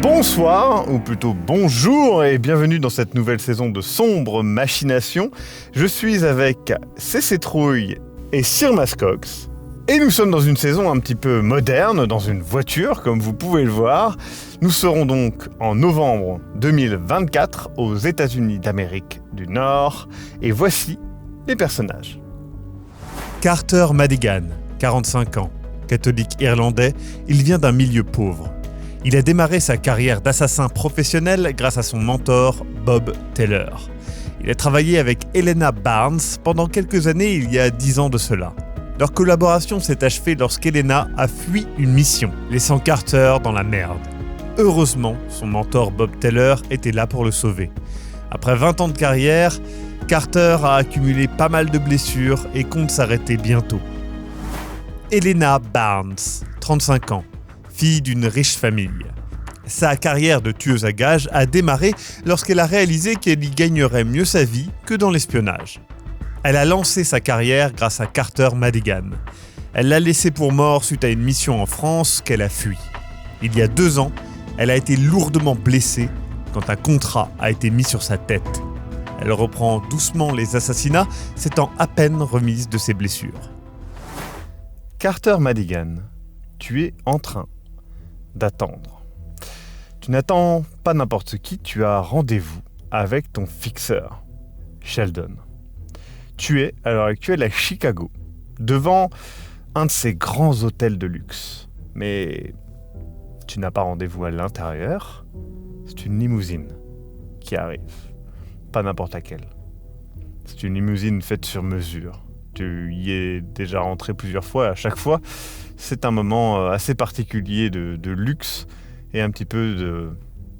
Bonsoir, ou plutôt bonjour, et bienvenue dans cette nouvelle saison de Sombre Machination. Je suis avec CC Trouille et Sir Mascox, et nous sommes dans une saison un petit peu moderne, dans une voiture, comme vous pouvez le voir. Nous serons donc en novembre 2024 aux États-Unis d'Amérique du Nord, et voici les personnages. Carter Madigan, 45 ans, catholique irlandais, il vient d'un milieu pauvre. Il a démarré sa carrière d'assassin professionnel grâce à son mentor, Bob Taylor. Il a travaillé avec Helena Barnes pendant quelques années il y a 10 ans de cela. Leur collaboration s'est achevée lorsqu'Helena a fui une mission, laissant Carter dans la merde. Heureusement, son mentor Bob Taylor était là pour le sauver. Après 20 ans de carrière, Carter a accumulé pas mal de blessures et compte s'arrêter bientôt. Helena Barnes, 35 ans. Fille d'une riche famille. Sa carrière de tueuse à gages a démarré lorsqu'elle a réalisé qu'elle y gagnerait mieux sa vie que dans l'espionnage. Elle a lancé sa carrière grâce à Carter Madigan. Elle l'a laissé pour mort suite à une mission en France qu'elle a fui. Il y a 2 ans, elle a été lourdement blessée quand un contrat a été mis sur sa tête. Elle reprend doucement les assassinats, s'étant à peine remise de ses blessures. Carter Madigan, tu es en train d'attendre. Tu n'attends pas n'importe qui, tu as rendez-vous avec ton fixeur, Sheldon. Tu es à l'heure actuelle à Chicago, devant un de ces grands hôtels de luxe. Mais tu n'as pas rendez-vous à l'intérieur, c'est une limousine qui arrive. Pas n'importe laquelle. C'est une limousine faite sur mesure. Tu y es déjà rentré plusieurs fois, et à chaque fois, c'est un moment assez particulier de luxe et un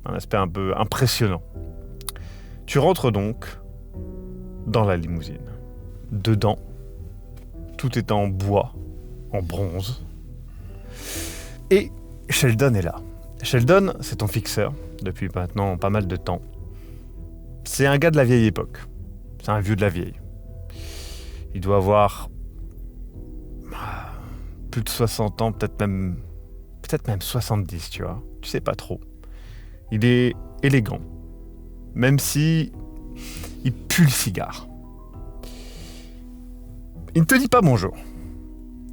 aspect un peu impressionnant. Tu rentres donc dans la limousine. Dedans, tout est en bois, en bronze. Et Sheldon est là. Sheldon, c'est ton fixeur depuis maintenant pas mal de temps. C'est un gars de la vieille époque. C'est un vieux de la vieille. Il doit avoir plus de 60 ans, peut-être même 70, tu vois. Tu sais pas trop. Il est élégant, même si il pue le cigare. Il ne te dit pas bonjour.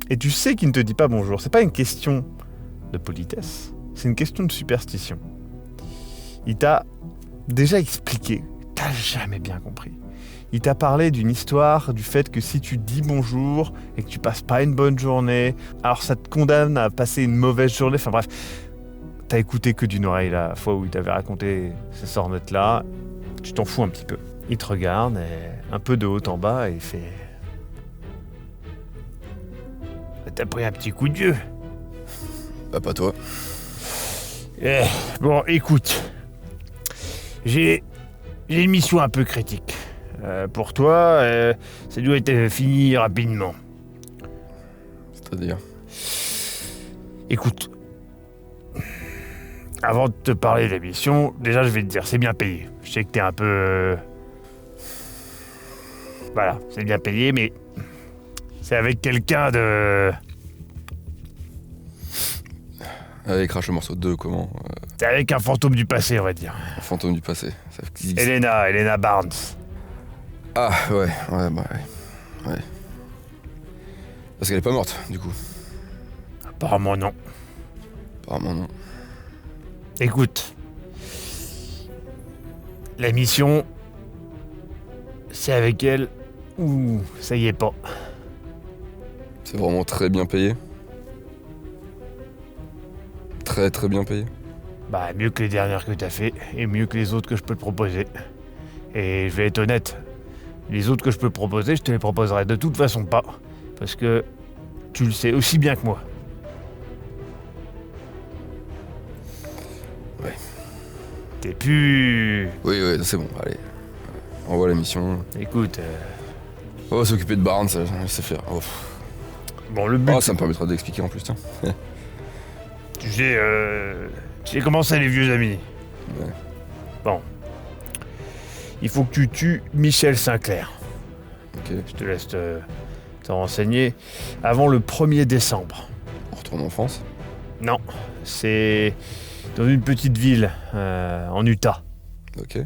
Et tu sais qu'il ne te dit pas bonjour. C'est pas une question de politesse, c'est une question de superstition. Il t'a déjà expliqué, t'as jamais bien compris. Il t'a parlé d'une histoire, du fait que si tu dis bonjour et que tu passes pas une bonne journée, alors ça te condamne à passer une mauvaise journée. Enfin bref, t'as écouté que d'une oreille la fois où il t'avait raconté ces sornettes-là. Tu t'en fous un petit peu. Il te regarde, un peu de haut en bas, et il fait... T'as pris un petit coup de vieux. Bah pas toi. Bon, écoute. J'ai une mission un peu critique. Pour toi, ça doit être fini rapidement. C'est-à-dire ? Écoute, avant de te parler de la mission, déjà je vais te dire, c'est bien payé. Je sais que t'es un peu... Voilà, c'est bien payé, mais c'est avec quelqu'un de... Allez, crache le morceau de 2, comment C'est avec un fantôme du passé, on va dire. Un fantôme du passé. Helena Barnes. Ah, ouais. Parce qu'elle est pas morte, du coup. Apparemment non. Écoute, la mission, c'est avec elle ou ça y est pas. C'est vraiment très bien payé. Très très bien payé. Bah mieux que les dernières que t'as fait et mieux que les autres que je peux te proposer. Et je vais être honnête, les autres que je peux te proposer, je te les proposerai de toute façon pas. Parce que tu le sais aussi bien que moi. Ouais. T'es plus... Oui, c'est bon, allez. Envoie la mission. Écoute... On va s'occuper de Barnes, ça sait faire. Oh. Bon, le but... Oh, ça me permettra d'expliquer en plus, tiens. Tu sais comment c'est les vieux amis. Ouais. Bon. Il faut que tu tues Michel Sinclair. Ok. Je te laisse te renseigner. Avant le 1er décembre. On retourne en France. Non, c'est dans une petite ville en Utah. Ok.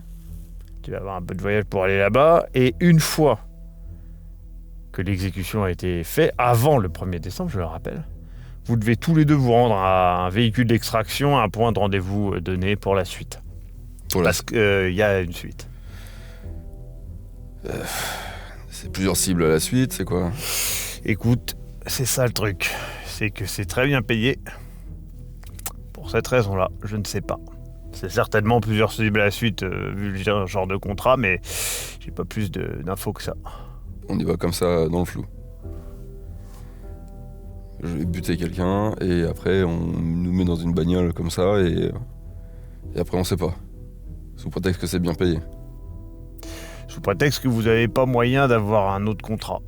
Tu vas avoir un peu de voyage pour aller là-bas. Et une fois que l'exécution a été faite, avant le 1er décembre, je le rappelle, vous devez tous les deux vous rendre à un véhicule d'extraction, à un point de rendez-vous donné pour la suite. Parce qu'il y a une suite. C'est plusieurs cibles à la suite, c'est quoi? Écoute, c'est ça le truc. C'est que c'est très bien payé. Pour cette raison-là, je ne sais pas. C'est certainement plusieurs cibles à la suite, vu le genre de contrat, mais j'ai pas plus d'infos que ça. On y va comme ça, dans le flou. Je vais buter quelqu'un, et après, on nous met dans une bagnole comme ça, et après, on sait pas. Sous prétexte que c'est bien payé. Sous prétexte que vous n'avez pas moyen d'avoir un autre contrat.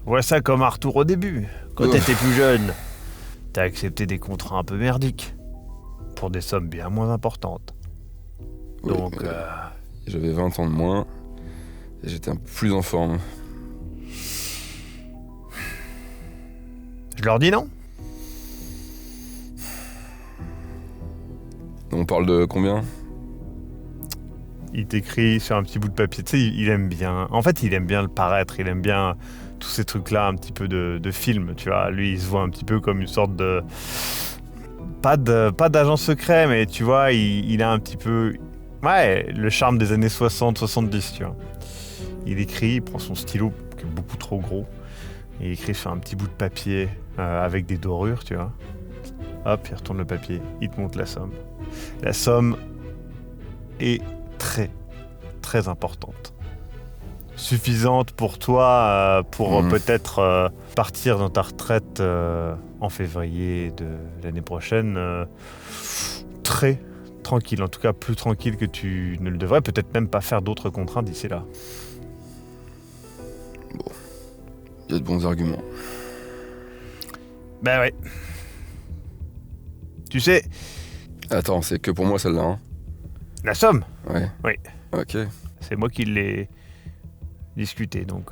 Vois ça comme Arthur au début. Quand t'étais plus jeune, t'as accepté des contrats un peu merdiques. Pour des sommes bien moins importantes. Oui, Donc, j'avais 20 ans de moins, et j'étais un peu plus en forme. je leur dis non. On parle de combien? Il t'écrit sur un petit bout de papier. Tu sais, il aime bien. En fait, il aime bien le paraître. Il aime bien tous ces trucs-là, un petit peu de film, tu vois. Lui, il se voit un petit peu comme une sorte de... Pas d'agent secret, mais tu vois, il a un petit peu... Ouais, le charme des années 60-70, tu vois. Il écrit, il prend son stylo, qui est beaucoup trop gros, et il écrit sur un petit bout de papier avec des dorures, tu vois. Hop, il retourne le papier, il te montre la somme. La somme est très, très importante. Suffisante pour toi, pour peut-être partir dans ta retraite en février de l'année prochaine. Très tranquille, en tout cas plus tranquille que tu ne le devrais. Peut-être même pas faire d'autres contrats d'ici là. Bon, il y a de bons arguments. Ben ouais. Tu sais, Attends, c'est que pour moi celle-là, hein? la somme, Ouais. Oui. Ok. c'est moi qui l'ai discuté, donc...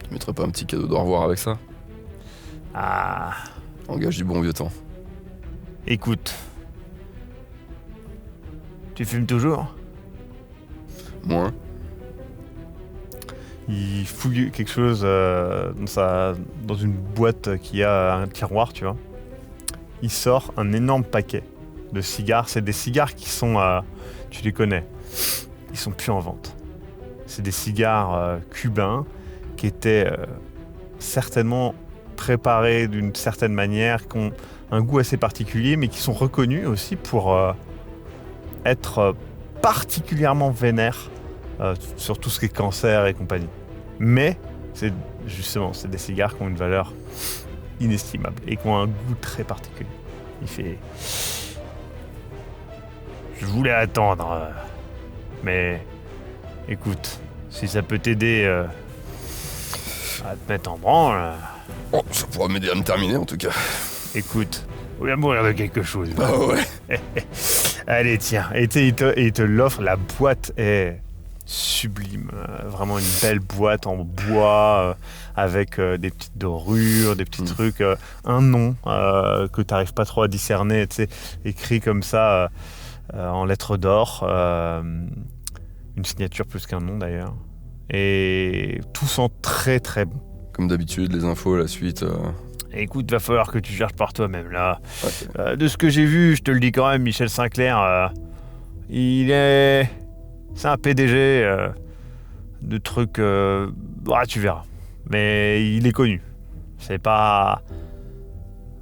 Tu mettrais pas un petit cadeau d'au revoir avec ça? Ah, Engage du bon vieux temps. écoute. Tu fumes toujours ? Moins. Il fouille quelque chose dans une boîte qui a un tiroir, tu vois. Il sort un énorme paquet de cigares. C'est des cigares qui sont... tu les connais. Ils sont plus en vente. C'est des cigares cubains qui étaient certainement préparés d'une certaine manière, qui ont un goût assez particulier, mais qui sont reconnus aussi pour être particulièrement vénères sur tout ce qui est cancer et compagnie. Mais c'est des cigares qui ont une valeur inestimable et qui ont un goût très particulier. Il fait... Je voulais attendre, mais écoute, si ça peut t'aider à te mettre en branle, Oh, ça pourra m'aider à me terminer en tout cas. écoute, on va mourir de quelque chose. Ah ouais. Allez, tiens, et il te l'offre. La boîte est sublime, vraiment une belle boîte en bois avec des petites dorures, des petits trucs, un nom que tu n'arrives pas trop à discerner, tu sais, écrit comme ça en lettres d'or, une signature plus qu'un nom d'ailleurs, et tout sent très très bon. Comme d'habitude, les infos, la suite. Écoute, va falloir que tu cherches par toi-même là. Ouais. De ce que j'ai vu, je te le dis quand même, Michel Sinclair, c'est un PDG de trucs... tu verras. Mais il est connu. C'est pas...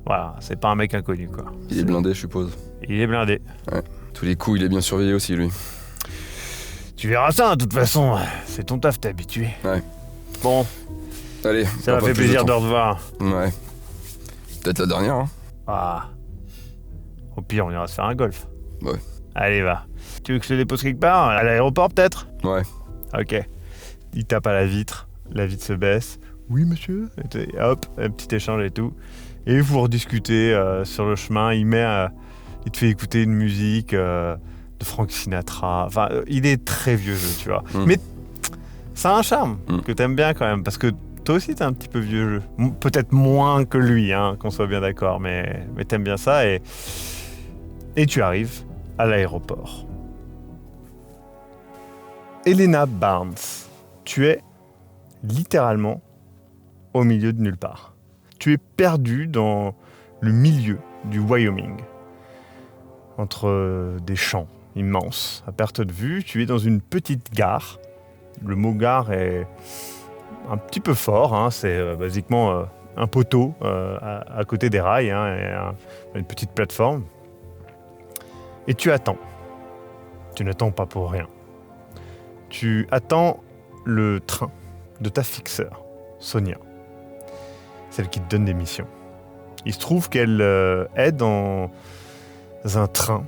Voilà, c'est pas un mec inconnu, quoi. Il est blindé, je suppose. Il est blindé. Ouais. Tous les coups, il est bien surveillé aussi, lui. Tu verras ça, de toute façon. C'est ton taf, t'es habitué. Ouais. Bon, Allez, ça m'a fait plaisir de revoir. Ouais. Peut-être la dernière, hein. Ah. Au pire, on ira se faire un golf. Ouais. Allez, va. Tu veux que je te dépose quelque part ? À l'aéroport, peut-être ? Ouais. Ok. Il tape à la vitre se baisse. Oui, monsieur. Et hop, un petit échange et tout. Et vous rediscutez sur le chemin. Il te fait écouter une musique de Frank Sinatra. Enfin, il est très vieux jeu, tu vois. Mais ça a un charme que t'aimes bien quand même, parce que toi aussi t'es un petit peu vieux jeu. Peut-être moins que lui, hein, qu'on soit bien d'accord, mais t'aimes bien ça et tu arrives à l'aéroport. Helena Barnes, tu es littéralement au milieu de nulle part. Tu es perdu dans le milieu du Wyoming, entre des champs immenses à perte de vue. Tu es dans une petite gare. Le mot gare est un petit peu fort, hein. C'est basiquement un poteau à côté des rails, hein, et une petite plateforme. Et tu attends. Tu n'attends pas pour rien. Tu attends le train de ta fixeur, Sonia, celle qui te donne des missions. Il se trouve qu'elle est dans un train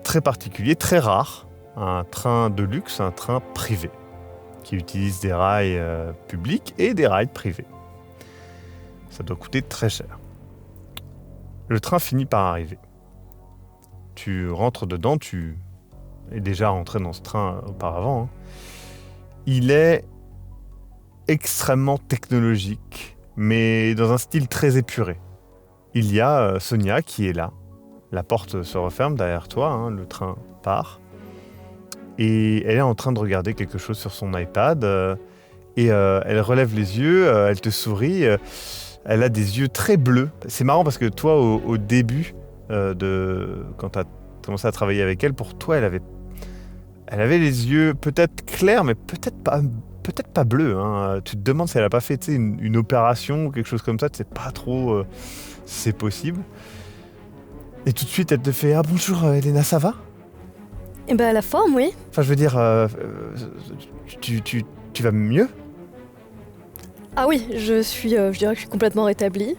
très particulier, très rare, un train de luxe, un train privé, qui utilise des rails publics et des rails privés. Ça doit coûter très cher. Le train finit par arriver. Tu rentres dedans, tu es déjà rentré dans ce train auparavant, hein. Il est extrêmement technologique, mais dans un style très épuré. Il y a Sonia qui est là. La porte se referme derrière toi, hein, le train part. Et elle est en train de regarder quelque chose sur son iPad. Elle relève les yeux, elle te sourit. Elle a des yeux très bleus. C'est marrant parce que toi, au début, quand tu as commencé à travailler avec elle, pour toi, elle avait les yeux peut-être clairs, mais peut-être pas bleus, hein. Tu te demandes si elle n'a pas fait une opération ou quelque chose comme ça. Tu sais pas trop si c'est possible. Et tout de suite, elle te fait « Ah bonjour Helena, ça va ?» Eh ben, la forme, oui. Enfin, je veux dire, tu vas mieux ? Ah oui, je dirais que je suis complètement rétablie.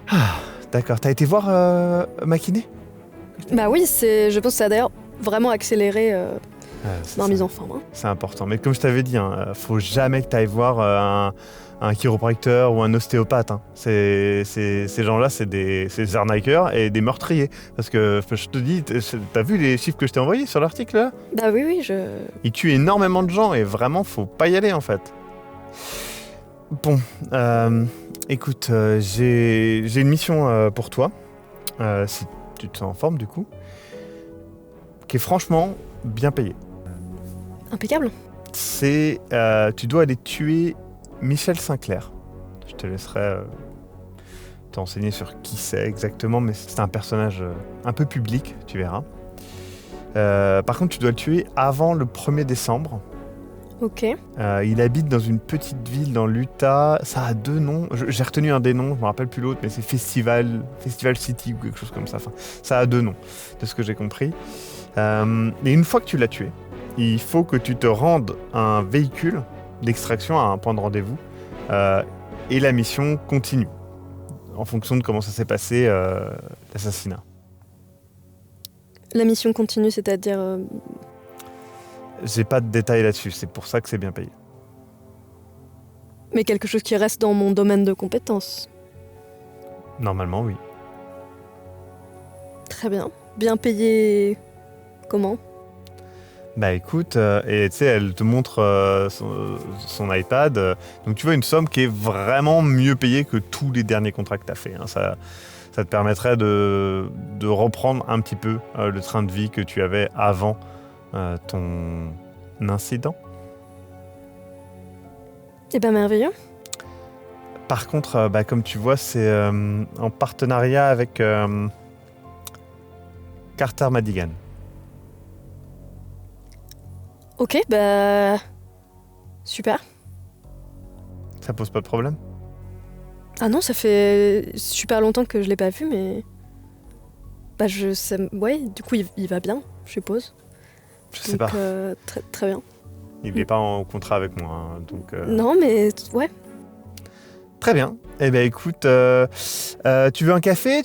Ah, d'accord. T'as été voir ma kiné ? Bah oui, je pense que ça a d'ailleurs vraiment accéléré ma mise en forme. Hein. C'est important. Mais comme je t'avais dit, faut jamais que t'ailles voir un chiropracteur ou un ostéopathe. Hein. Ces gens-là, c'est des arnaqueurs et des meurtriers. Parce que je te dis, t'as vu les chiffres que je t'ai envoyés sur l'article là ? Bah oui, Ils tuent énormément de gens et vraiment, faut pas y aller en fait. Bon, écoute, j'ai une mission pour toi, si tu te sens en forme du coup, qui est franchement bien payée. Impeccable. Tu dois aller tuer Michel Sinclair. Je te laisserai t'enseigner sur qui c'est exactement, mais c'est un personnage un peu public, tu verras. Par contre, tu dois le tuer avant le 1er décembre. Ok. Il habite dans une petite ville dans l'Utah. Ça a 2 noms. J'ai retenu un des noms, je me rappelle plus l'autre, mais c'est Festival City ou quelque chose comme ça. Enfin, ça a 2 noms, de ce que j'ai compris. Et une fois que tu l'as tué, il faut que tu te rendes un véhicule d'extraction à un point de rendez-vous. Et la mission continue, en fonction de comment ça s'est passé, l'assassinat. La mission continue, c'est-à-dire... J'ai pas de détails là-dessus, c'est pour ça que c'est bien payé. Mais quelque chose qui reste dans mon domaine de compétences. Normalement, oui. Très bien. Bien payé... Comment ? Bah écoute, et tu sais, elle te montre son iPad. Donc tu vois une somme qui est vraiment mieux payée que tous les derniers contrats que tu as fait. Hein. Ça te permettrait de reprendre un petit peu le train de vie que tu avais avant ton incident. Eh ben merveilleux. Par contre, comme tu vois, c'est en partenariat avec Carter Madigan. Ok, bah... Super. Ça pose pas de problème ? Ah non, ça fait super longtemps que je l'ai pas vu, mais... Bah ouais, du coup il va bien, je suppose. Je sais pas. Très, très bien. Il n'est pas en contrat avec moi, hein, donc... Non, mais ouais. Très bien. Eh bien, écoute, tu veux un café ?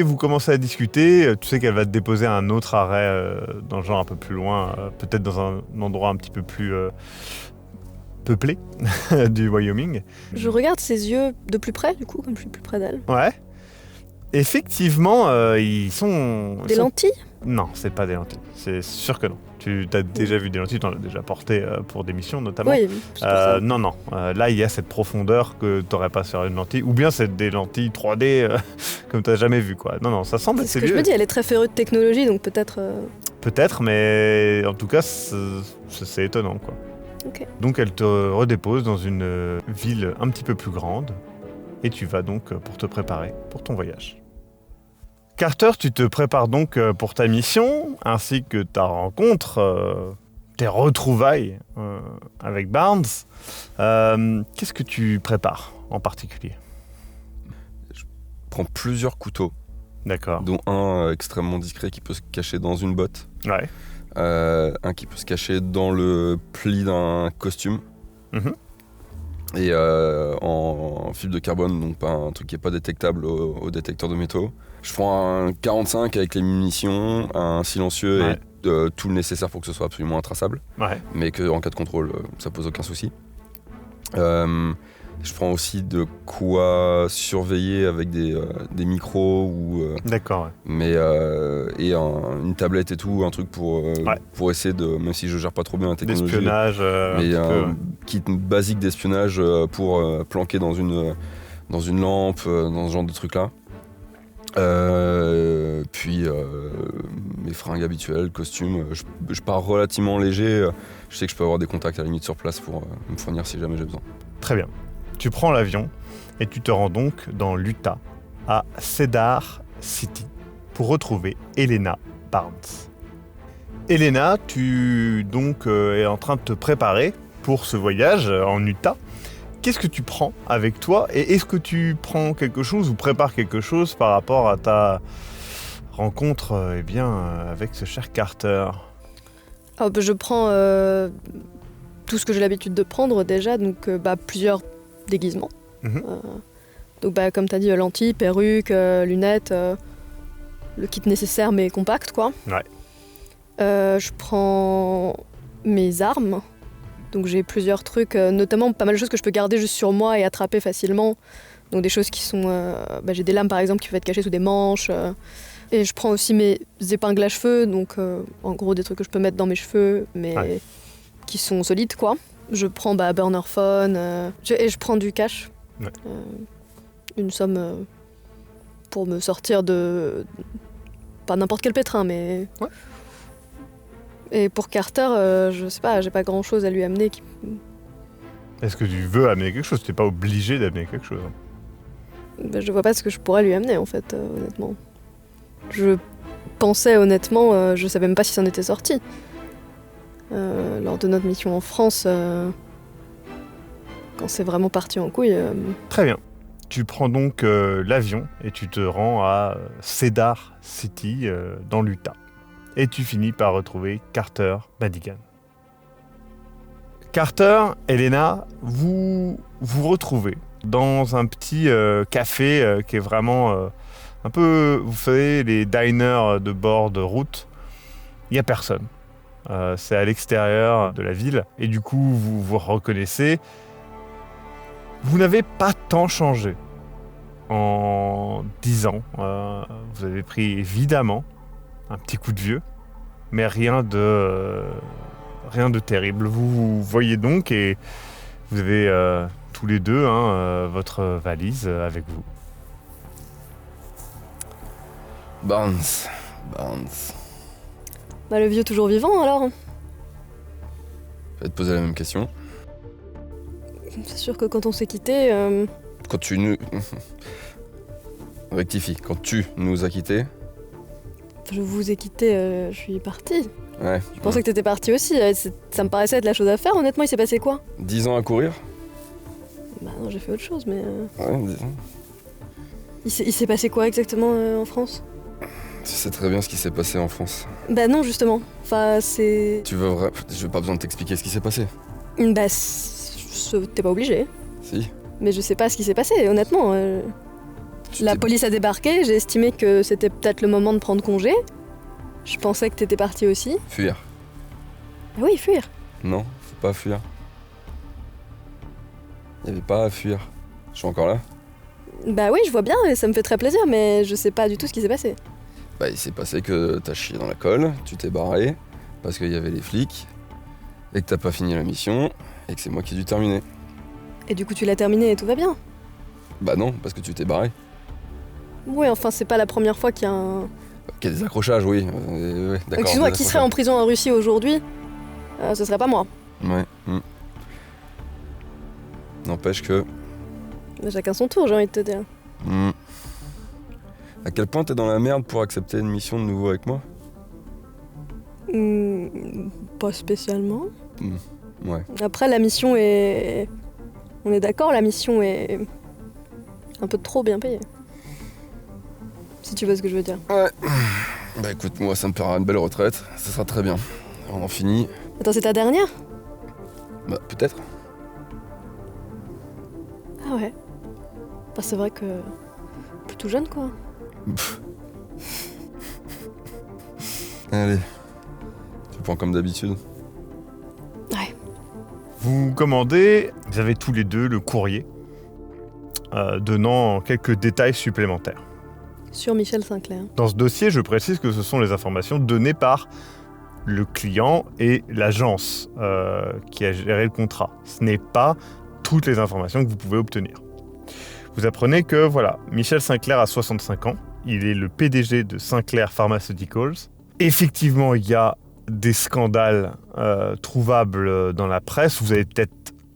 Vous commencez à discuter. Tu sais qu'elle va te déposer à un autre arrêt dans le genre un peu plus loin, peut-être dans un endroit un petit peu plus peuplée du Wyoming. Je regarde ses yeux de plus près, du coup, comme je suis plus près d'elle. Ouais. Effectivement, ils sont... Des lentilles? Non, c'est pas des lentilles. C'est sûr que non. Tu as déjà vu des lentilles, tu en as déjà porté pour des missions notamment. Oui, c'est pour ça. Non. Là, il y a cette profondeur que tu n'aurais pas sur une lentille. Ou bien c'est des lentilles 3D comme tu n'as jamais vu, quoi. Non, ça semble C'est assez ce que je vieux. me dis, elle est très férue de technologie, donc peut-être... Peut-être, mais en tout cas, c'est étonnant, quoi. Ok. Donc, elle te redépose dans une ville un petit peu plus grande. Et tu vas donc pour te préparer pour ton voyage. Carter, tu te prépares donc pour ta mission, ainsi que ta rencontre, tes retrouvailles avec Barnes. Qu'est-ce que tu prépares en particulier? Je prends plusieurs couteaux, D'accord. dont un extrêmement discret qui peut se cacher dans une botte. Ouais. Un qui peut se cacher dans le pli d'un costume. Mhm. Et en fibre de carbone, donc pas un truc qui n'est pas détectable au détecteur de métaux. Je prends un 45 avec les munitions, un silencieux Ouais. et tout le nécessaire pour que ce soit absolument intraçable, Ouais. mais qu'en cas de contrôle, ça pose aucun souci. Je prends aussi de quoi surveiller avec des micros ou D'accord, ouais. et une tablette et tout, un truc pour essayer de, même si je gère pas trop bien la technologie, L'espionnage, un mais petit peu, ouais. kit basique d'espionnage pour planquer dans une lampe, dans ce genre de truc là. Puis mes fringues habituelles, costume. Je pars relativement léger. Je sais que je peux avoir des contacts à la limite sur place pour me fournir si jamais j'ai besoin. Très bien. Tu prends l'avion et tu te rends donc dans l'Utah, à Cedar City, pour retrouver Elena Barnes. Elena, tu donc es en train de te préparer pour ce voyage en Utah. Qu'est-ce que tu prends avec toi et est-ce que tu prends quelque chose ou prépares quelque chose par rapport à ta rencontre avec ce cher Carter? Je prends tout ce que j'ai l'habitude de prendre déjà, donc plusieurs déguisements. Mhm. Donc comme tu as dit, lentilles, perruques, lunettes, le kit nécessaire mais compact, quoi. Ouais. Je prends mes armes. Donc j'ai plusieurs trucs, notamment pas mal de choses que je peux garder juste sur moi et attraper facilement. Donc des choses qui sont... j'ai des lames par exemple qui peuvent être cachées sous des manches. Et je prends aussi mes épingles à cheveux, donc en gros des trucs que je peux mettre dans mes cheveux, mais qui sont solides, quoi. Je prends burner phone, et je prends du cash. Ouais. Une somme pour me sortir de... Pas n'importe quel pétrin, mais... Ouais. Et pour Carter, je sais pas, j'ai pas grand chose à lui amener. Est-ce que tu veux amener quelque chose? Tu n'es pas obligé d'amener quelque chose. Je vois pas ce que je pourrais lui amener en fait, honnêtement. Je pensais honnêtement, je savais même pas si c'en était sorti. Lors de notre mission en France, quand c'est vraiment parti en couille. Très bien. Tu prends donc l'avion et tu te rends à Cedar City, dans l'Utah. Et tu finis par retrouver Carter Madigan. Carter, Elena, vous vous retrouvez dans un petit café qui est vraiment un peu, vous savez, les diners de bord de route. Il n'y a personne. C'est à l'extérieur de la ville. Et du coup, vous vous reconnaissez. Vous n'avez pas tant changé en 10 ans. Vous avez pris évidemment un petit coup de vieux, mais rien de terrible. Vous voyez donc et vous avez tous les deux votre valise avec vous. Barnes. Le vieux toujours vivant alors. Je vais te poser la même question. C'est sûr que quand on s'est quittés, Quand tu nous... Rectifie, quand tu nous as quittés... je vous ai quittés, je suis partie. Ouais. Je pensais que t'étais partie aussi, ça me paraissait être la chose à faire, honnêtement, il s'est passé quoi? 10 ans à courir? Non, j'ai fait autre chose, mais... Ouais, 10 ans. Il s'est passé quoi exactement en France? Tu sais très bien ce qui s'est passé en France. Non, justement. Enfin, c'est... Tu veux vrai... Je n'ai pas besoin de t'expliquer ce qui s'est passé. T'es pas obligé. Si. Mais je sais pas ce qui s'est passé, honnêtement. La police a débarqué, j'ai estimé que c'était peut-être le moment de prendre congé. Je pensais que t'étais parti aussi. Fuir. Ah oui, fuir. Non, faut pas fuir. Il n'y avait pas à fuir. Je suis encore là. Bah oui, je vois bien et ça me fait très plaisir, mais je sais pas du tout ce qui s'est passé. Bah, il s'est passé que t'as chié dans la colle, tu t'es barré, parce qu'il y avait les flics, et que t'as pas fini la mission, et que c'est moi qui ai dû terminer. Et du coup, tu l'as terminé et tout va bien. Bah non, parce que tu t'es barré. Oui, enfin, c'est pas la première fois qu'il y a un... Qu'il y a des accrochages, oui. Ouais, d'accord. Excuse-moi, des qui serait en prison en Russie aujourd'hui ce serait pas moi. accrochages. Ouais. N'empêche que... Mais chacun son tour, j'ai envie de te dire. À quel point t'es dans la merde pour accepter une mission de nouveau avec moi? Pas spécialement. Ouais. Après, la mission est... On est d'accord, la mission est... un peu trop bien payée. Si tu vois ce que je veux dire. Ouais. Bah écoute, moi ça me fera une belle retraite, ça sera très bien. On en finit. Attends, c'est ta dernière? Bah peut-être. Ah ouais. Bah c'est vrai que... plutôt jeune, quoi. Allez. Tu prends comme d'habitude. Ouais. Vous commandez, vous avez tous les deux le courrier, donnant quelques détails supplémentaires. Sur Michel Sinclair. Dans ce dossier, je précise que ce sont les informations données par le client et l'agence qui a géré le contrat. Ce n'est pas toutes les informations que vous pouvez obtenir. Vous apprenez que, voilà, Michel Sinclair a 65 ans. Il est le PDG de Sinclair Pharmaceuticals. Effectivement, il y a des scandales trouvables dans la presse. Vous avez peut-être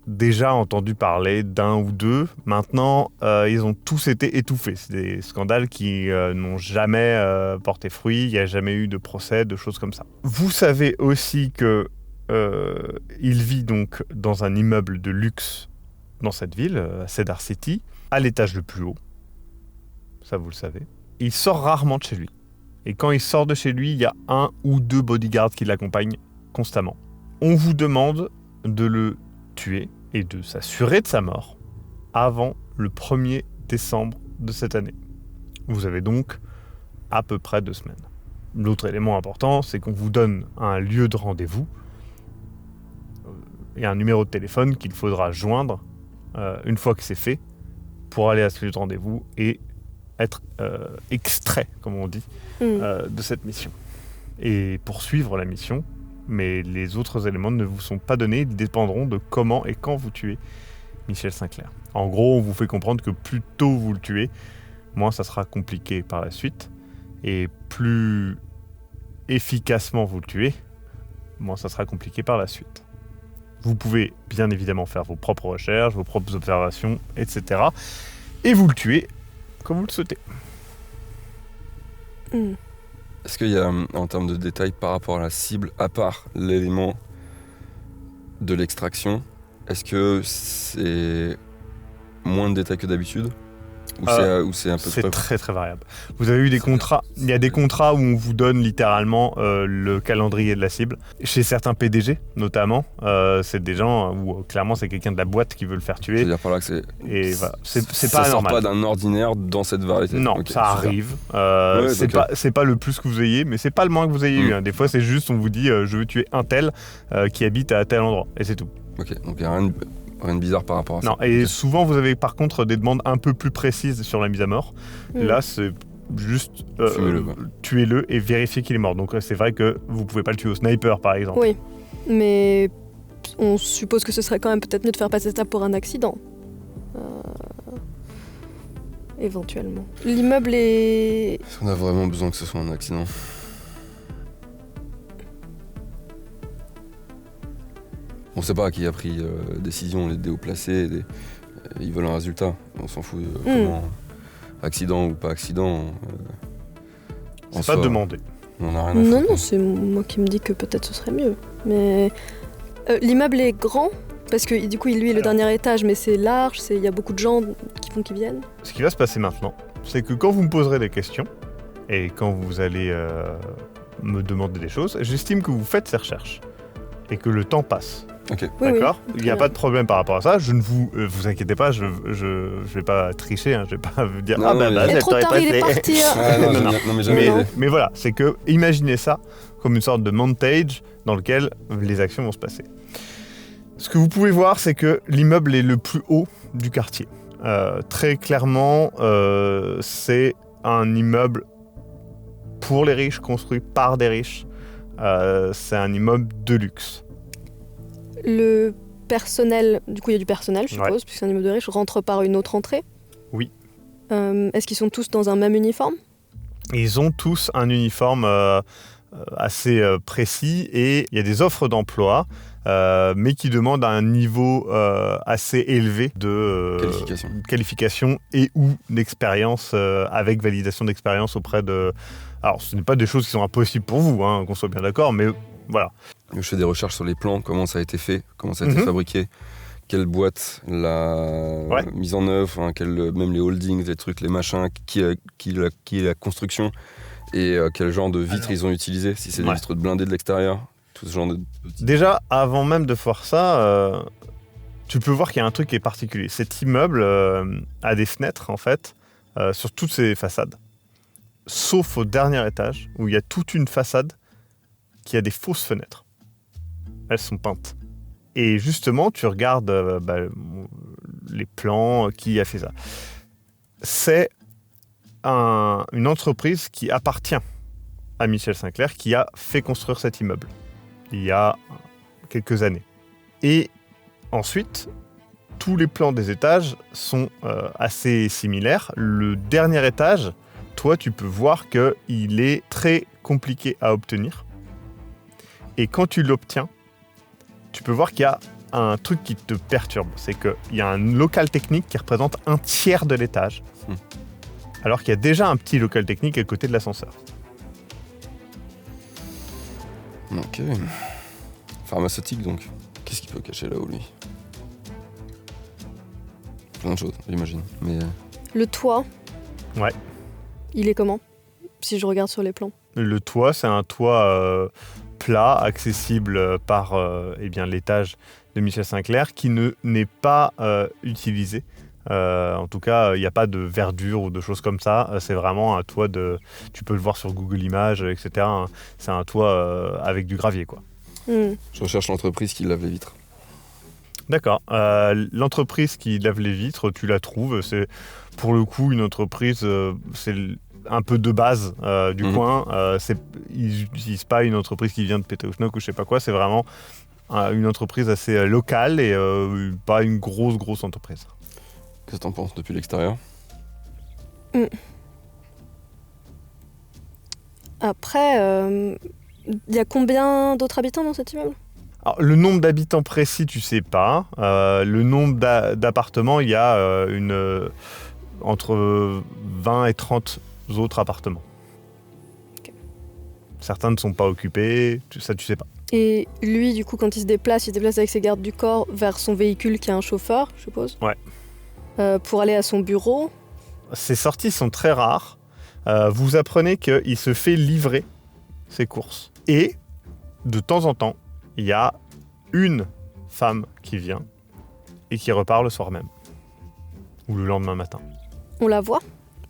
déjà entendu parler d'un ou deux. Maintenant, ils ont tous été étouffés. C'est des scandales qui n'ont jamais porté fruit. Il n'y a jamais eu de procès, de choses comme ça. Vous savez aussi que il vit donc dans un immeuble de luxe dans cette ville, à Cedar City, à l'étage le plus haut. Ça, vous le savez. Il sort rarement de chez lui. Et quand il sort de chez lui, il y a 1 ou 2 bodyguards qui l'accompagnent constamment. On vous demande de le tuer et de s'assurer de sa mort avant le 1er décembre de cette année. Vous avez donc à peu près 2 semaines. L'autre élément important, c'est qu'on vous donne un lieu de rendez-vous et un numéro de téléphone qu'il faudra joindre une fois que c'est fait pour aller à ce lieu de rendez-vous et être extrait, comme on dit, de cette mission. Et poursuivre la mission, mais les autres éléments ne vous sont pas donnés, ils dépendront de comment et quand vous tuez Michel Sinclair. En gros, on vous fait comprendre que plus tôt vous le tuez, moins ça sera compliqué par la suite, et plus efficacement vous le tuez, moins ça sera compliqué par la suite. Vous pouvez bien évidemment faire vos propres recherches, vos propres observations, etc. Et vous le tuez comme vous le souhaitez. Est-ce qu'il y a, en termes de détails par rapport à la cible, à part l'élément de l'extraction, est-ce que c'est moins de détails que d'habitude? Ou c'est un peu C'est très très variable. Vous avez eu des contrats, il y a des contrats où on vous donne littéralement le calendrier de la cible. Chez certains PDG notamment, c'est des gens où clairement c'est quelqu'un de la boîte qui veut le faire Je veux tuer. dire par là que c'est... Et voilà, c'est ça pas sort normal. pas d'un ordinaire dans cette variété. Non, Ok, ça super. arrive. Ouais, c'est pas le plus que vous ayez, mais c'est pas le moins que vous ayez eu. Hein. Des fois, c'est juste, on vous dit, je veux tuer un tel qui habite à tel endroit, et c'est tout. Ok, donc il n'y a rien de bizarre par rapport à ça. Non, et Ok. souvent, vous avez par contre des demandes un peu plus précises sur la mise à mort. Là, c'est juste Fumez-le, quoi. tuez-le et vérifiez qu'il est mort. Donc, c'est vrai que vous pouvez pas le tuer au sniper, par exemple. Oui, mais on suppose que ce serait quand même peut-être mieux de faire passer ça pour un accident. Éventuellement. L'immeuble est... Est-ce qu'on a vraiment besoin que ce soit un accident? On sait pas qui a pris décision, les hauts placés, ils veulent un résultat. On s'en fout comment, accident ou pas accident. C'est pas demandé. On a rien à Non, foutre. non, c'est moi qui me dis que peut-être ce serait mieux. Mais l'immeuble est grand, parce que du coup, lui, est le dernier étage, mais c'est large, il y a beaucoup de gens qui viennent. Ce qui va se passer maintenant, c'est que quand vous me poserez des questions, et quand vous allez me demander des choses, j'estime que vous faites ces recherches. Et que le temps passe. Ok. Oui, D'accord? oui, Il n'y a très pas de problème par rapport à ça. Je ne vous inquiétez pas, je vais pas tricher, hein, je vais pas vous dire Non, ah non, bah, mais- bah Il est elle trop t'aurait tard, il est pressé. parti. Ah, non, Non, non, mais jamais. non. Mais voilà, c'est que imaginez ça comme une sorte de montage dans lequel les actions vont se passer. Ce que vous pouvez voir, c'est que l'immeuble est le plus haut du quartier. Très clairement, c'est un immeuble pour les riches, construit par des riches. C'est un immeuble de luxe. Le personnel, du coup il y a du personnel je suppose, puisque c'est un immeuble de riche, rentre par une autre entrée. Oui. Est-ce qu'ils sont tous dans un même uniforme? Ils ont tous un uniforme assez précis et il y a des offres d'emploi, mais qui demandent un niveau assez élevé de qualification et ou d'expérience, avec validation d'expérience auprès de... Alors, ce n'est pas des choses qui sont impossibles pour vous, hein, qu'on soit bien d'accord, mais voilà. Je fais des recherches sur les plans, comment ça a été fait, comment ça a été fabriqué, quelle boîte l'a mise en œuvre, hein, même les holdings, les trucs, les machins, qui est la construction, et quel genre de vitres ils ont utilisé, si c'est des vitres de blindés de l'extérieur, tout ce genre de... Déjà, avant même de voir ça, tu peux voir qu'il y a un truc qui est particulier. Cet immeuble a des fenêtres, en fait, sur toutes ses façades. Sauf au dernier étage, où il y a toute une façade qui a des fausses fenêtres. Elles sont peintes. Et justement, tu regardes les plans, qui a fait ça. C'est une entreprise qui appartient à Michel Sinclair, qui a fait construire cet immeuble, il y a quelques années. Et ensuite, tous les plans des étages sont assez similaires. Le dernier étage, toi, tu peux voir qu'il est très compliqué à obtenir. Et quand tu l'obtiens, tu peux voir qu'il y a un truc qui te perturbe. C'est qu'il y a un local technique qui représente un tiers de l'étage. Alors qu'il y a déjà un petit local technique à côté de l'ascenseur. Ok. Pharmaceutique, donc. Qu'est-ce qu'il peut cacher là-haut, lui? Plein de choses, j'imagine. Mais... Le toit. Ouais. Il est comment, si je regarde sur les plans? Le toit, c'est un toit plat, accessible par l'étage de Michel Sinclair, qui n'est pas utilisé. En tout cas, il n'y a pas de verdure ou de choses comme ça. C'est vraiment un toit de... Tu peux le voir sur Google Images, etc. C'est un toit avec du gravier, quoi. Je recherche l'entreprise qui lave les vitres. D'accord. L'entreprise qui lave les vitres, tu la trouves. C'est pour le coup une entreprise, c'est un peu de base du coin. Ils n'utilisent pas une entreprise qui vient de Pétaouchnok ou je sais pas quoi. C'est vraiment une entreprise assez locale et pas une grosse entreprise. Qu'est-ce que t'en penses depuis l'extérieur? Après, il y a combien d'autres habitants dans cet immeuble? Alors, le nombre d'habitants précis, tu sais pas. Le nombre d'appartements, il y a entre 20 et 30 autres appartements. Okay. Certains ne sont pas occupés, ça tu sais pas. Et lui, du coup, quand il se déplace avec ses gardes du corps vers son véhicule qui a un chauffeur, je suppose. Ouais. Pour aller à son bureau. Ces sorties sont très rares. Vous apprenez qu'il se fait livrer ses courses. Et, de temps en temps, il y a une femme qui vient et qui repart le soir même. Ou le lendemain matin. On la voit?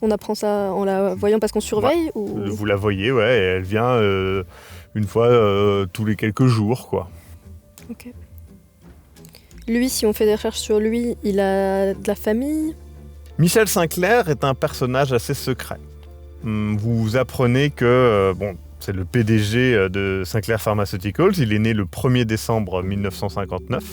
On apprend ça en la voyant parce qu'on surveille ou... Vous la voyez, ouais, et elle vient une fois tous les quelques jours, quoi. Ok. Lui, si on fait des recherches sur lui, il a de la famille? Michel Sinclair est un personnage assez secret. Vous apprenez que, c'est le PDG de Sinclair Pharmaceuticals, il est né le 1er décembre 1959,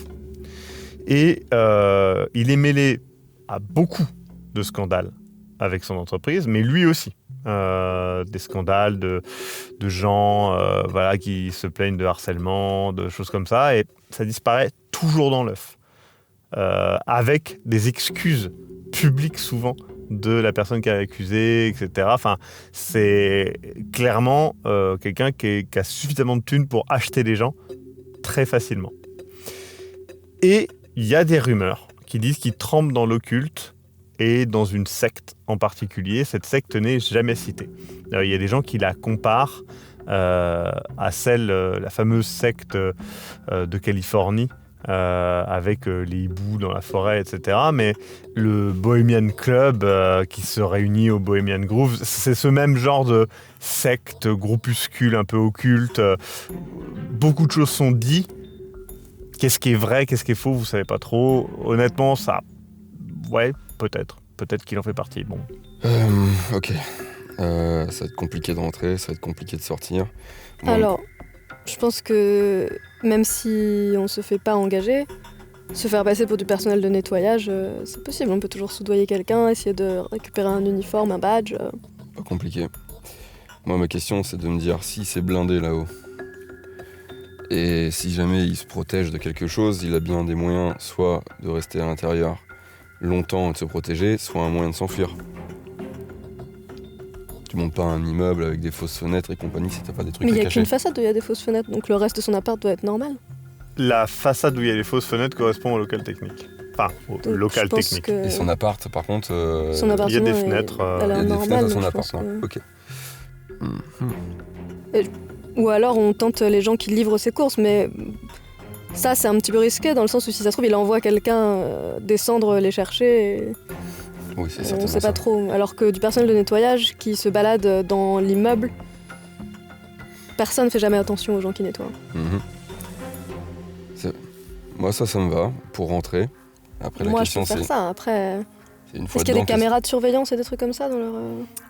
et il est mêlé à beaucoup de scandales avec son entreprise, mais lui aussi. Des scandales de gens qui se plaignent de harcèlement, de choses comme ça, et ça disparaît toujours dans l'œuf. Avec des excuses publiques souvent de la personne qui a accusé, etc. Enfin, c'est clairement quelqu'un qui a suffisamment de thunes pour acheter des gens très facilement. Et il y a des rumeurs qui disent qu'il trempe dans l'occulte et dans une secte en particulier. Cette secte n'est jamais citée. Il y a des gens qui la comparent à la fameuse secte de Californie, avec les hiboux dans la forêt, etc. Mais le Bohemian Club qui se réunit au Bohemian Grove, c'est ce même genre de secte, groupuscule un peu occulte. Beaucoup de choses sont dites, Qu'est-ce qui est vrai, qu'est-ce qui est faux, vous savez pas trop. Honnêtement, ça... Ouais, peut-être. Peut-être qu'il en fait partie. Bon. Ok. Ça va être compliqué de rentrer, ça va être compliqué de sortir. Bon, Alors, je pense que même si on se fait pas engager, se faire passer pour du personnel de nettoyage, c'est possible. On peut toujours soudoyer quelqu'un, essayer de récupérer un uniforme, un badge. pas compliqué. Moi, ma question, c'est de me dire si c'est blindé là-haut. Et si jamais il se protège de quelque chose, il a bien des moyens, soit de rester à l'intérieur longtemps et de se protéger, soit un moyen de s'enfuir. Tu montes pas un immeuble avec des fausses fenêtres et compagnie si t'as pas des trucs Mais il à y a cacher. qu'une façade où il y a des fausses fenêtres, donc le reste de son appart doit être normal. La façade où il y a les fausses fenêtres correspond au local technique. Enfin, au Donc, local je pense technique. que Et son appart, par contre, son appartement il y a des est- fenêtres, elle il y est a des normal, fenêtres à son je appart. pense Non. que- Ok. Mhm. Ou alors on tente les gens qui livrent ses courses, mais ça c'est un petit peu risqué dans le sens où si ça se trouve il envoie quelqu'un descendre les chercher et Oui, c'est on certainement sait ça. pas trop. Alors que du personnel de nettoyage qui se balade dans l'immeuble, personne fait jamais attention aux gens qui nettoient. Mhm. Moi, ça me va pour rentrer. Après, la Moi je question, peux faire c'est ça. Après, une fois est-ce qu'il y a dedans, des caméras de surveillance et des trucs comme ça dans leur...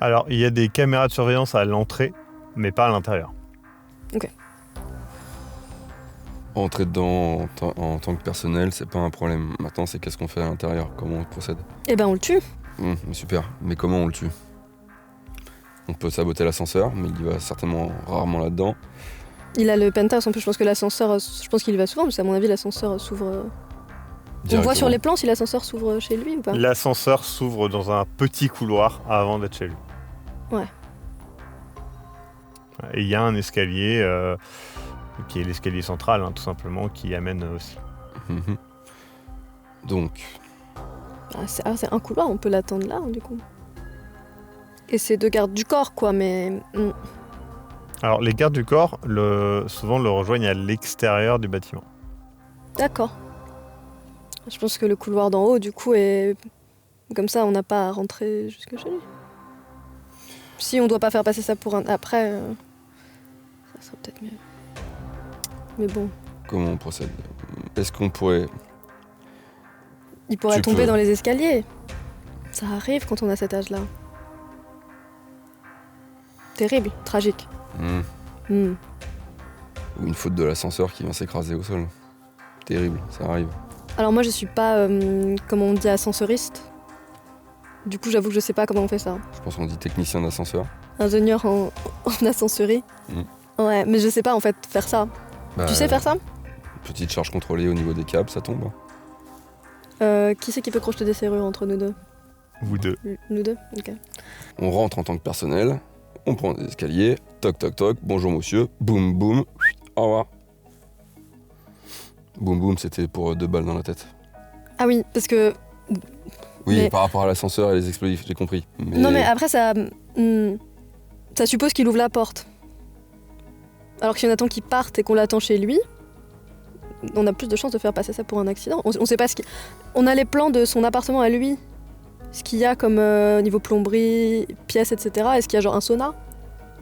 Alors, il y a des caméras de surveillance à l'entrée, mais pas à l'intérieur. Entrer dedans en tant que personnel, c'est pas un problème. Maintenant, c'est qu'est-ce qu'on fait à l'intérieur, comment on procède. Eh ben on le tue. Super, mais comment on le tue? On peut saboter l'ascenseur, mais il y va certainement rarement là-dedans. Il a le penthouse en plus, je pense que l'ascenseur, je pense qu'il y va souvent, parce qu'à mon avis l'ascenseur s'ouvre... On voit Directement. sur les plans si l'ascenseur s'ouvre chez lui ou pas. L'ascenseur s'ouvre dans un petit couloir avant d'être chez lui. Ouais. Et il y a un escalier, qui est l'escalier central, hein, tout simplement, qui amène aussi. Mhm. Donc, C'est un couloir, on peut l'attendre là, du coup. Et c'est deux gardes du corps, quoi, mais... Alors, les gardes du corps, souvent, le rejoignent à l'extérieur du bâtiment. D'accord. Je pense que le couloir d'en haut, du coup, est... Comme ça, on n'a pas à rentrer jusque chez lui. Si on doit pas faire passer ça pour un... Après, ça serait peut-être mieux. Mais bon, comment on procède? Est-ce qu'on pourrait... il pourrait Tu tomber peux. dans les escaliers. Ça arrive quand on a cet âge-là. Terrible, tragique. Hmm. Ou une faute de l'ascenseur qui vient s'écraser au sol. Terrible, ça arrive. Alors moi, je suis pas, comment on dit, ascenseuriste. Du coup, j'avoue que je sais pas comment on fait ça. Je pense qu'on dit technicien d'ascenseur. Ingénieur en ascenserie. Ouais, mais je sais pas en fait faire ça. Bah, Tu sais faire ça? Petite charge contrôlée au niveau des câbles, ça tombe. Qui c'est qui peut crocheter des serrures entre nous deux? Vous deux. Nous deux? Ok. On rentre en tant que personnel, on prend des escaliers, toc toc toc, bonjour monsieur, boum boum, au revoir. Boum boum, c'était pour 2 balles dans la tête. Ah oui, parce que... Oui, Mais- par rapport à l'ascenseur et les explosifs, j'ai compris. Mais... Non mais après, ça suppose qu'il ouvre la porte. Alors que si on attend qu'il parte et qu'on l'attend chez lui, on a plus de chances de faire passer ça pour un accident. On sait pas ce qu'il... On a les plans de son appartement à lui. Ce qu'il y a comme niveau plomberie, pièces, etc. Est-ce qu'il y a genre un sauna?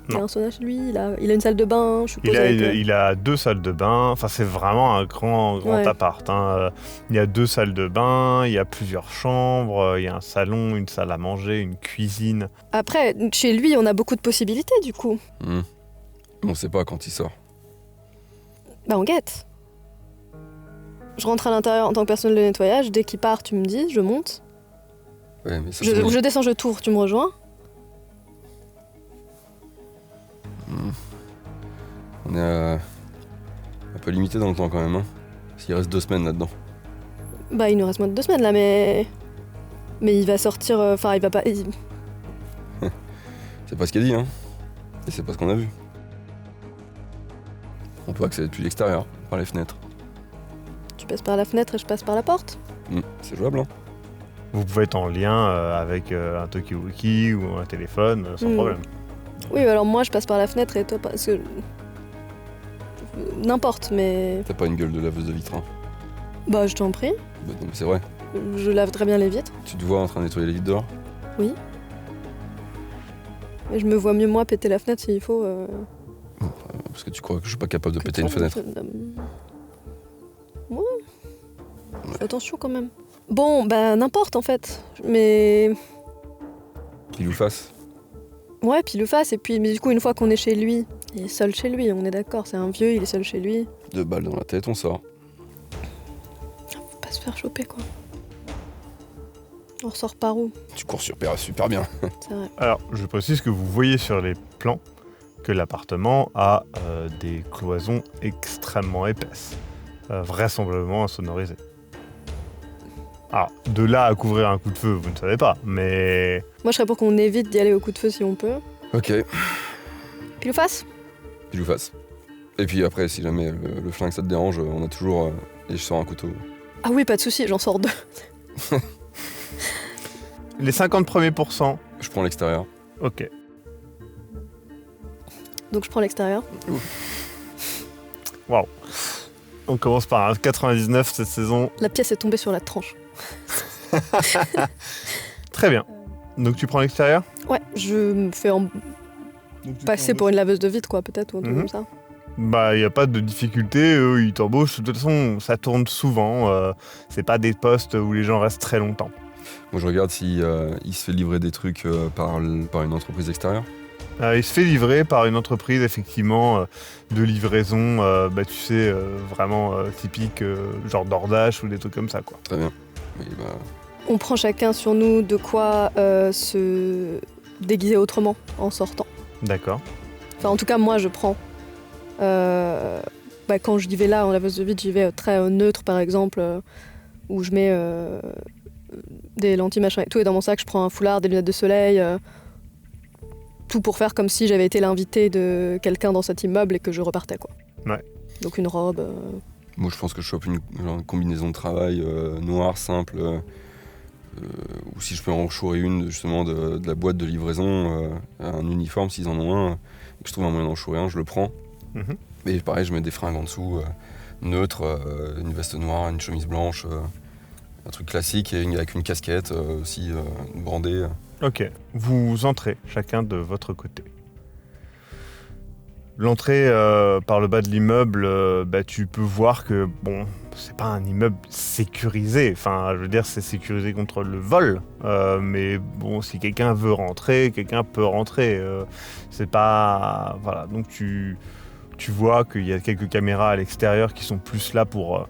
Il y a Non. un sauna chez lui, il a une salle de bain, je suppose. Il a, avec, il a 2 salles de bain, enfin c'est vraiment un grand Ouais. appart. Hein. Il y a 2 salles de bain, il y a plusieurs chambres, il y a un salon, une salle à manger, une cuisine. Après, chez lui, on a beaucoup de possibilités du coup. On sait pas quand il sort. Bah on guette. Je rentre à l'intérieur en tant que personnel de nettoyage, dès qu'il part, tu me dis, je monte. Ouais, mais ça, Je descends, je tourne, tu me rejoins. On est un peu limité dans le temps quand même. Hein. Parce qu'il reste 2 semaines là-dedans. Bah il nous reste moins de 2 semaines là, mais il va sortir, enfin il va pas... C'est pas ce qu'il a dit, hein. Et c'est pas ce qu'on a vu. On peut accéder depuis l'extérieur, par les fenêtres. Tu passes par la fenêtre et je passe par la porte. C'est jouable, hein. Vous pouvez être en lien avec un talkie-walkie ou un téléphone sans Mm. problème. Oui, alors moi je passe par la fenêtre et toi parce que... N'importe, mais... T'as pas une gueule de laveuse de vitre, hein. Bah je t'en prie, Bah, non, mais c'est vrai. je lave très bien les vitres. Tu te vois en train de nettoyer les vitres dehors. Et je me vois mieux moi péter la fenêtre s'il faut. Parce que tu crois que je suis pas capable de que péter toi, une fenêtre. Ouais, Attention quand même. Bon, bah n'importe en fait. Mais Pile ou face. ouais, puis le fasse. Et puis, mais du coup, une fois qu'on est chez lui, il est seul chez lui, on est d'accord. C'est un vieux, il est seul chez lui. 2 balles dans la tête, on sort. Faut pas se faire choper quoi. On ressort par où? Tu cours super bien. C'est vrai. Alors, je précise que vous voyez sur les plans que l'appartement a des cloisons extrêmement épaisses, vraisemblablement insonorisées. Alors, de là à couvrir un coup de feu, vous ne savez pas, mais... Moi, je serais pour qu'on évite d'y aller au coup de feu si on peut. Ok, Puis le fasse. pile ou face. Et puis après, si jamais le flingue ça te dérange, on a toujours... et je sors un couteau. Ah oui, pas de souci, j'en sors 2. Les 50 premiers pourcents, Je prends l'extérieur. ok. Donc je prends l'extérieur. Waouh. On commence par un 99 cette saison. La pièce est tombée sur la tranche. Très bien. Donc tu prends l'extérieur? Ouais, je me fais passer pour une laveuse de vitre, quoi, peut-être, ou un truc Mhm. comme ça. Bah, il n'y a pas de difficulté, eux, ils t'embauchent. De toute façon, ça tourne souvent. C'est pas des postes où les gens restent très longtemps. Moi, je regarde si il se fait livrer des trucs par une entreprise extérieure. Il se fait livrer par une entreprise, effectivement, de livraison, bah, tu sais, vraiment typique, genre DoorDash ou des trucs comme ça, quoi. Très bien. Oui, bah, On prend chacun sur nous de quoi se déguiser autrement en sortant. D'accord. Enfin, en tout cas, moi, je prends. Quand j'y vais là, en laveuse de vitre, j'y vais très neutre, par exemple, où je mets des lentilles, machin et tout, et dans mon sac, je prends un foulard, des lunettes de soleil, tout pour faire comme si j'avais été l'invité de quelqu'un dans cet immeuble et que je repartais, quoi. Ouais. Donc une robe. moi, je pense que je chope une combinaison de travail noire, simple. Ou si je peux en chourer une, justement, de la boîte de livraison, un uniforme, s'ils en ont un, et que je trouve un moyen d'en chourer un, je le prends. Mhm. Et pareil, je mets des fringues en dessous, neutres, une veste noire, une chemise blanche, un truc classique, et avec une casquette aussi brandée. Ok. Vous entrez, chacun de votre côté. L'entrée par le bas de l'immeuble, bah, tu peux voir que, bon, c'est pas un immeuble sécurisé. Enfin, je veux dire, c'est sécurisé contre le vol. Mais bon, si quelqu'un veut rentrer, quelqu'un peut rentrer. C'est pas... Voilà, donc tu vois qu'il y a quelques caméras à l'extérieur qui sont plus là pour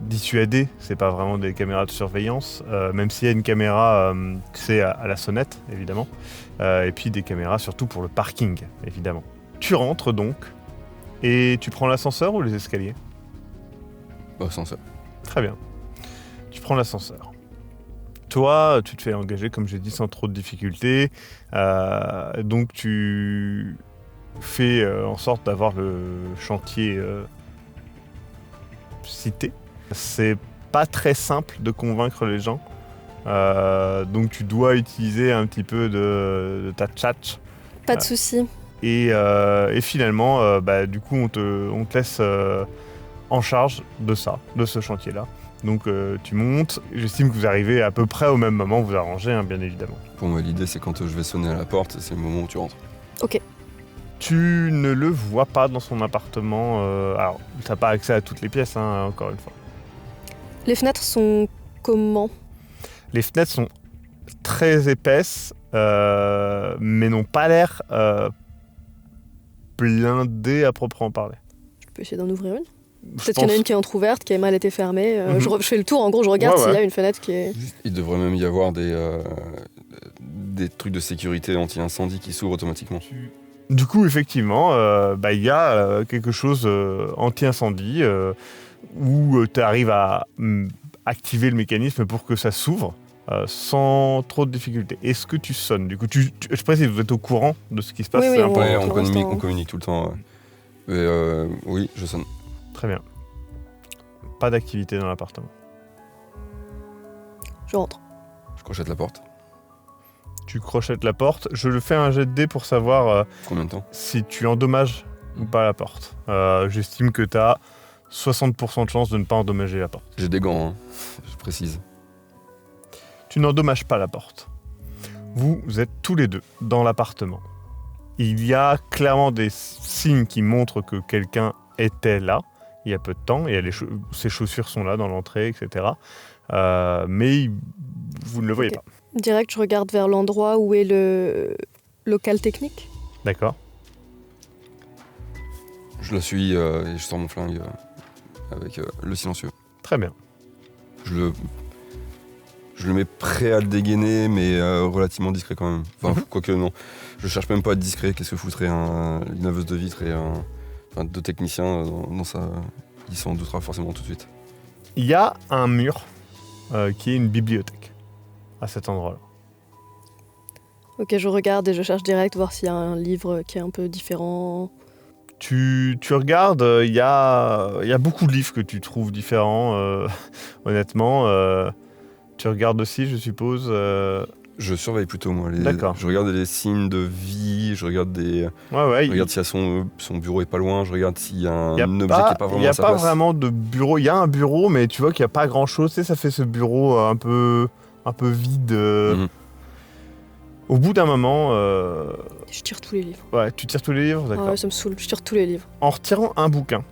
dissuader. C'est pas vraiment des caméras de surveillance, même s'il y a une caméra, c'est à la sonnette, évidemment. Et puis des caméras surtout pour le parking, évidemment. Tu rentres donc, et tu prends l'ascenseur ou les escaliers? Ascenseur. Très bien. Tu prends l'ascenseur. Toi, tu te fais engager, comme j'ai dit, sans trop de difficultés. Donc tu fais en sorte d'avoir le chantier cité. C'est pas très simple de convaincre les gens. Donc tu dois utiliser un petit peu de ta tchatch. Pas de souci. Et finalement, du coup, on te laisse en charge de ce chantier-là. Donc tu montes, j'estime que vous arrivez à peu près au même moment, vous arrangez, hein, bien évidemment. Pour moi, l'idée, c'est quand je vais sonner à la porte, c'est le moment où tu rentres. Ok. Tu ne le vois pas dans son appartement. Alors, t'as pas accès à toutes les pièces, hein, encore une fois. Les fenêtres sont comment? Les fenêtres sont très épaisses, mais n'ont pas l'air blindées à proprement parler. Je peux essayer d'en ouvrir une. Je Peut-être qu'il y en a pense- une qui est entrouverte, qui a mal été fermée. Mhm. Je fais le tour, en gros, je regarde Ouais, s'il y ouais. a une fenêtre qui est... Il devrait même y avoir des trucs de sécurité anti-incendie qui s'ouvrent automatiquement. Du coup, effectivement, il y a quelque chose anti-incendie où tu arrives à activer le mécanisme pour que ça s'ouvre sans trop de difficultés. Est-ce que tu sonnes? Du coup, je précise, vous êtes au courant de ce qui se passe? Oui, c'est oui, important. Ouais, pour l'instant. on communique tout le temps. Et, oui, je sonne. Très bien. Pas d'activité dans l'appartement. Je rentre. Je crochette la porte. Tu crochettes la porte. Je le fais un jet de dés pour savoir Combien de temps? si tu endommages ou pas la porte. J'estime que tu as 60% de chance de ne pas endommager la porte. J'ai des gants, hein, je précise. Tu n'endommages pas la porte. Vous êtes tous les deux dans l'appartement. Il y a clairement des signes qui montrent que quelqu'un était là. il y a peu de temps, et ses chaussures sont là dans l'entrée, etc. Mais vous ne le voyez Ok. pas. Direct, je regarde vers l'endroit où est le local technique. D'accord. Je la suis et je sors mon flingue avec le silencieux. Très bien. Je le mets prêt à le dégainer, mais relativement discret quand même. Enfin, quoique non. Je cherche même pas à être discret. Qu'est-ce que foutrait une laveuse de vitre et deux techniciens dans ça. Ils s'en doutera forcément tout de suite. Il y a un mur qui est une bibliothèque à cet endroit-là. Ok, je regarde et je cherche direct, voir s'il y a un livre qui est un peu différent. Tu regardes, il y a beaucoup de livres que tu trouves différents, honnêtement. Tu regardes aussi, je suppose. Je surveille plutôt, moi. D'accord. Je regarde les signes de vie, je regarde Ouais, je regarde si son bureau est pas loin, je regarde s'il y a un y a objet pas- qui est pas Il vraiment n'y a à sa pas place. vraiment de bureau. Il y a un bureau, mais tu vois qu'il n'y a pas grand-chose. Tu sais, ça fait ce bureau un peu vide. Mhm. Au bout d'un moment, Je tire tous les livres. ouais, tu tires tous les livres, d'accord. Ouais, ça me saoule, je tire tous les livres. En retirant un bouquin,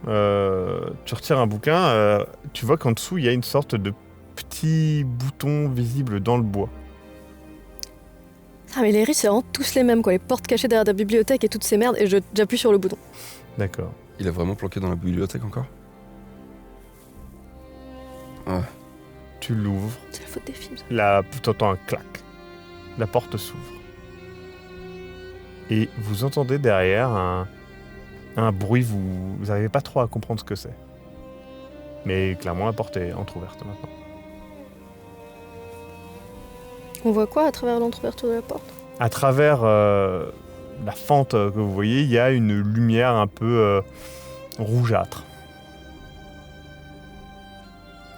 tu retires un bouquin, tu vois qu'en dessous, il y a une sorte de petit bouton visible dans le bois. Ah mais les riz, c'est vraiment tous les mêmes, quoi. Les portes cachées derrière la bibliothèque et toutes ces merdes, et j'appuie sur le bouton. D'accord. Il est vraiment planqué dans la bibliothèque encore? Ouais. Tu l'ouvres. C'est la faute des films, ça. Tu entends un clac. La porte s'ouvre. Et vous entendez derrière un bruit, vous n'arrivez pas trop à comprendre ce que c'est. Mais clairement, la porte est entrouverte maintenant. On voit quoi à travers l'entrouverture de la porte? À travers la fente que vous voyez, il y a une lumière un peu rougeâtre.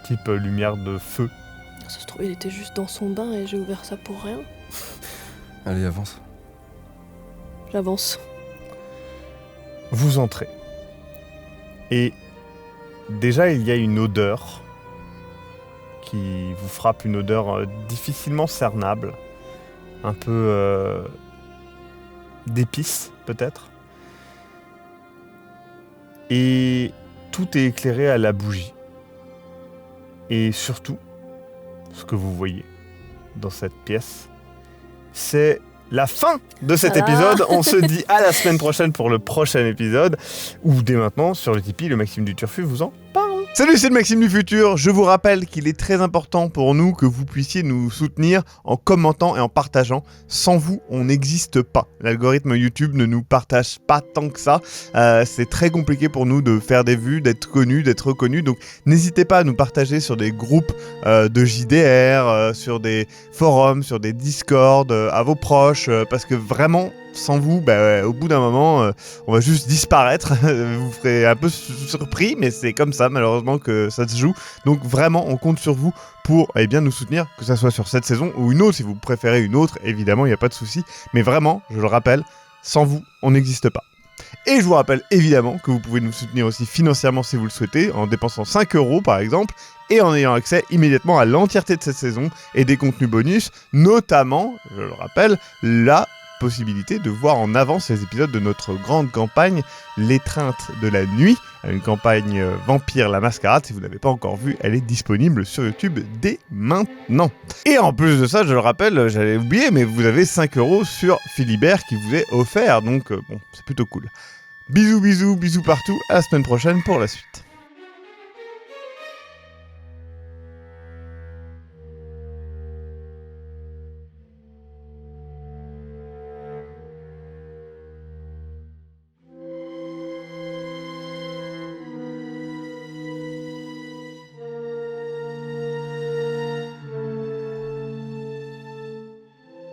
Type lumière de feu. Ça se trouve, il était juste dans son bain et j'ai ouvert ça pour rien. Allez, avance. J'avance. Vous entrez. Et déjà, il y a une odeur qui vous frappe, une odeur difficilement cernable. Un peu d'épices, peut-être. Et tout est éclairé à la bougie. Et surtout, ce que vous voyez dans cette pièce, c'est la fin de cet épisode. On se dit à la semaine prochaine pour le prochain épisode, ou dès maintenant sur le Tipeee, le Maxime du Turfu vous en parle. Salut, c'est le Maxime du futur. Je vous rappelle qu'il est très important pour nous que vous puissiez nous soutenir en commentant et en partageant. Sans vous, on n'existe pas. L'algorithme YouTube ne nous partage pas tant que ça. C'est très compliqué pour nous de faire des vues, d'être connus, d'être reconnus. Donc n'hésitez pas à nous partager sur des groupes de JDR, sur des forums, sur des Discord, à vos proches, parce que vraiment, sans vous, au bout d'un moment, on va juste disparaître. Vous ferez un peu surpris, mais c'est comme ça, malheureusement, que ça se joue. Donc vraiment, on compte sur vous pour nous soutenir, que ça soit sur cette saison ou une autre. Si vous préférez une autre, évidemment, il n'y a pas de souci. Mais vraiment, je le rappelle, sans vous, on n'existe pas. Et je vous rappelle évidemment que vous pouvez nous soutenir aussi financièrement si vous le souhaitez, en dépensant 5 € par exemple, et en ayant accès immédiatement à l'entièreté de cette saison et des contenus bonus, notamment, je le rappelle, la possibilité de voir en avance les épisodes de notre grande campagne L'étreinte de la nuit, une campagne Vampire la Mascarade. Si vous ne l'avez pas encore vue, elle est disponible sur YouTube dès maintenant. Et en plus de ça, je le rappelle, j'allais oublier, mais vous avez 5 € sur Philibert qui vous est offert, donc bon, c'est plutôt cool. Bisous, bisous, bisous partout, à la semaine prochaine pour la suite.